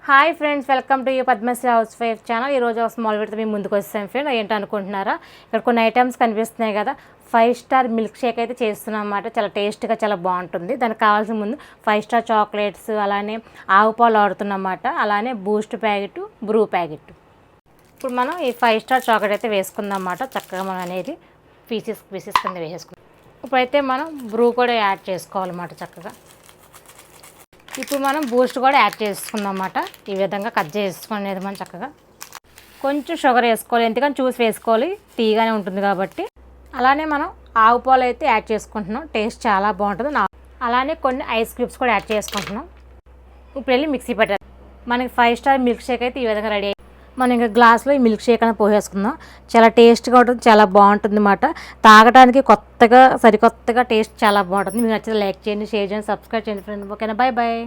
Hi friends, welcome to you Padmashri housewife channel. ఈరోజు small వీడియోతో మేము ముందుకు వచ్చాను ఫ్రెండ్. ఏంటనుకుంటున్నారా, ఇక్కడ కొన్ని ఐటమ్స్ కనిపిస్తున్నాయి కదా. 5 స్టార్ మిల్క్ షేక్ అయితే చేస్తున్నాం అన్నమాట. చాలా టేస్ట్గా చాలా బాగుంటుంది. దానికి కావాల్సిన ముందు 5 స్టార్ చాక్లెట్స్, అలానే ఆవు పాలు ఆడుతున్నమాట, అలానే బూస్ట్ ప్యాకెట్, బ్రూ ప్యాకెట్. ఇప్పుడు మనం ఈ 5 స్టార్ చాక్లెట్ అయితే వేసుకుందాం అన్నమాట. చక్కగా మనం అనేది పీసెస్ కింద వేసుకుందాం. ఇప్పుడైతే మనం బ్రూ కూడా యాడ్ చేసుకోవాలన్నమాట చక్కగా. ఇప్పుడు మనం బూస్ట్ కూడా యాడ్ చేసుకుందాం అన్నమాట. ఈ విధంగా కట్ చేసుకునేది మనం చక్కగా. కొంచెం షుగర్ వేసుకోవాలి, ఎందుకంటే చూసి వేసుకోవాలి, తీగానే ఉంటుంది కాబట్టి. అలానే మనం ఆవు పాలు అయితే యాడ్ చేసుకుంటున్నాం, టేస్ట్ చాలా బాగుంటుంది. అలానే కొన్ని ఐస్ క్యూబ్స్ కూడా యాడ్ చేసుకుంటున్నాం. ఇప్పుడు వెళ్ళి మిక్సీ పెట్టాలి. మనకి 5 స్టార్ మిల్క్ షేక్ అయితే ఈ విధంగా రెడీ అయ్యి మనం ఇంకా గ్లాస్లో ఈ మిల్క్ షేక్ అనేది పోసేసుకుందాం. చాలా టేస్ట్గా ఉంటుంది, చాలా బాగుంటుంది అన్నమాట. తాగడానికి సరికొత్తగా టేస్ట్ చాలా బాగుంటుంది. మీకు నచ్చితే లైక్ చేయండి, షేర్ చేయండి, సబ్స్క్రైబ్ చేయండి ఫ్రెండ్. ఓకేనా, బాయ్ బాయ్.